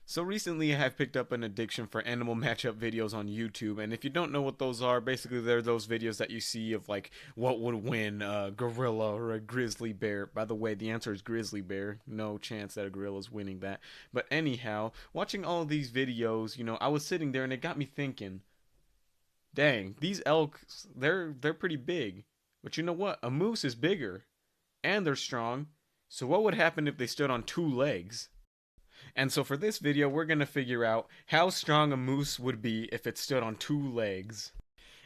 So recently I have picked up an addiction for animal matchup videos on YouTube, and if you don't know what those are, basically they're those videos that you see of like what would win a gorilla or a grizzly bear. By the way, the answer is grizzly bear. No chance that a gorilla is winning that. But anyhow, watching all of these videos, I was sitting there and it got me thinking, dang, these elks, they're pretty big. But you know what? A moose is bigger and they're strong. So what would happen if they stood on two legs? And so for this video, we're going to figure out how strong a moose would be if it stood on two legs.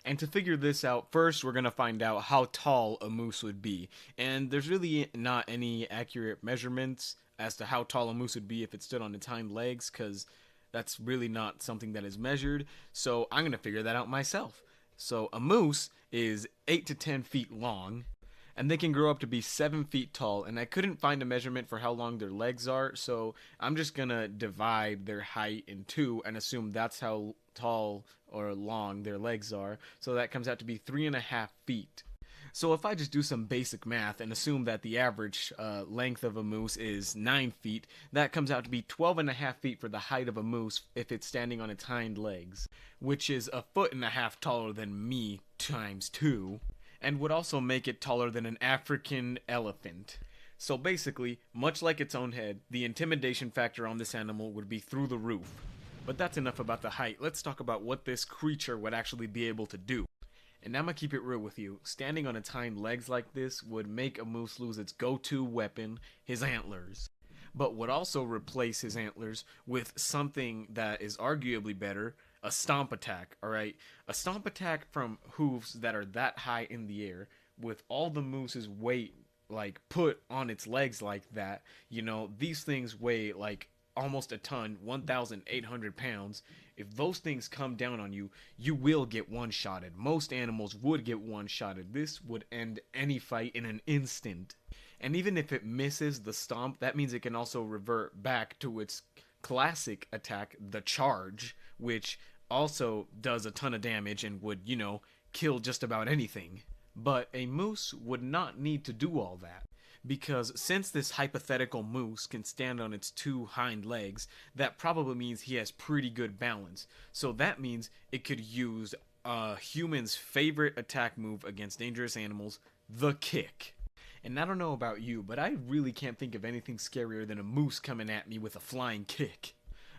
And to figure this out, first we're going to find out how tall a moose would be. And there's really not any accurate measurements as to how tall a moose would be if it stood on its hind legs, because that's really not something that is measured. So I'm going to figure that out myself. So a moose is 8 to 10 feet long, and they can grow up to be 7 feet tall. And I couldn't find a measurement for how long their legs are, so I'm just gonna divide their height in two and assume that's how tall or long their legs are. So that comes out to be 3.5 feet. So if I just do some basic math and assume that the average length of a moose is 9 feet, that comes out to be 12.5 feet for the height of a moose if it's standing on its hind legs, which is a foot and a half taller than me times two, and would also make it taller than an African elephant. So basically, much like its own head, the intimidation factor on this animal would be through the roof. But that's enough about the height. Let's talk about what this creature would actually be able to do. And I'm gonna keep it real with you. Standing on its hind legs like this would make a moose lose its go-to weapon, his antlers, but would also replace his antlers with something that is arguably better, a stomp attack. Alright, a stomp attack from hooves that are that high in the air with all the moose's weight like put on its legs like that. These things weigh like almost a ton, 1,800 pounds. If those things come down on you, you will get one-shotted. Most animals would get one-shotted. This would end any fight in an instant. And even if it misses the stomp, that means it can also revert back to its classic attack, the charge, which also does a ton of damage and would, kill just about anything. But a moose would not need to do all that, because since this hypothetical moose can stand on its two hind legs, that probably means he has pretty good balance. So that means it could use a human's favorite attack move against dangerous animals, the kick. And I don't know about you, but I really can't think of anything scarier than a moose coming at me with a flying kick.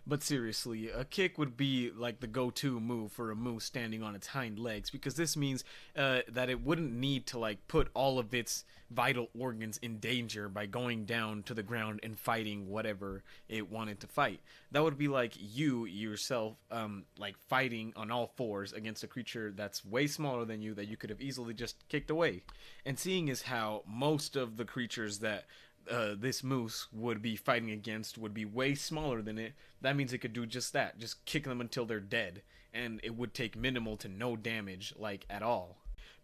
But seriously, a kick would be like the go-to move for a moose standing on its hind legs, because this means that it wouldn't need to like put all of its vital organs in danger by going down to the ground and fighting whatever it wanted to fight. That would be like you yourself like fighting on all fours against a creature that's way smaller than you that you could have easily just kicked away. And seeing as how most of the creatures that this moose would be fighting against would be way smaller than it, that means it could do just that, just kick them until they're dead, and it would take minimal to no damage, like at all.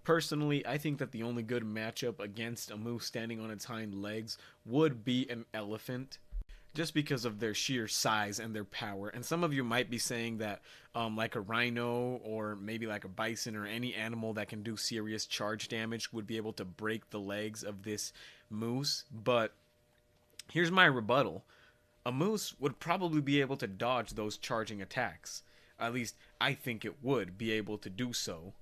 Personally, I think that the only good matchup against a moose standing on its hind legs would be an elephant, just because of their sheer size and their power. And some of you might be saying that like a rhino or maybe like a bison or any animal that can do serious charge damage would be able to break the legs of this moose. But here's my rebuttal. A moose would probably be able to dodge those charging attacks. At least I think it would be able to do so.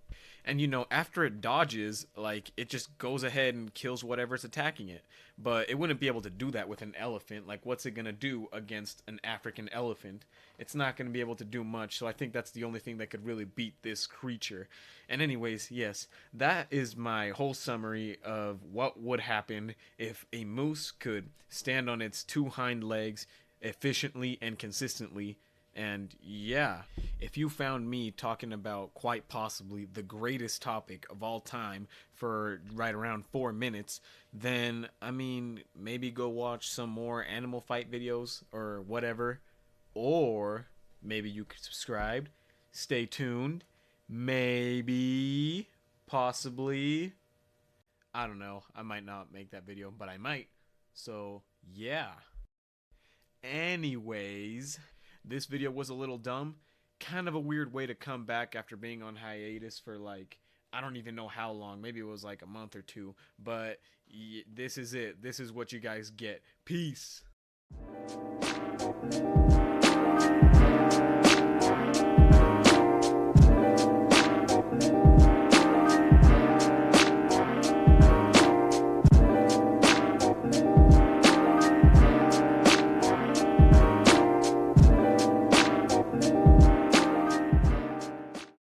And after it dodges, like, it just goes ahead and kills whatever's attacking it. But it wouldn't be able to do that with an elephant. Like, what's it gonna do against an African elephant? It's not gonna be able to do much, so I think that's the only thing that could really beat this creature. And anyways, yes, that is my whole summary of what would happen if a moose could stand on its two hind legs efficiently and consistently. And yeah, if you found me talking about quite possibly the greatest topic of all time for right around 4 minutes, then I mean, maybe go watch some more animal fight videos or whatever. Or maybe you could subscribe, stay tuned, maybe, possibly. I don't know, I might not make that video, but I might. So yeah. Anyways, this video was a little dumb. Kind of a weird way to come back after being on hiatus for like, I don't even know how long. Maybe it was like a month or two. But this is it. This is what you guys get. Peace.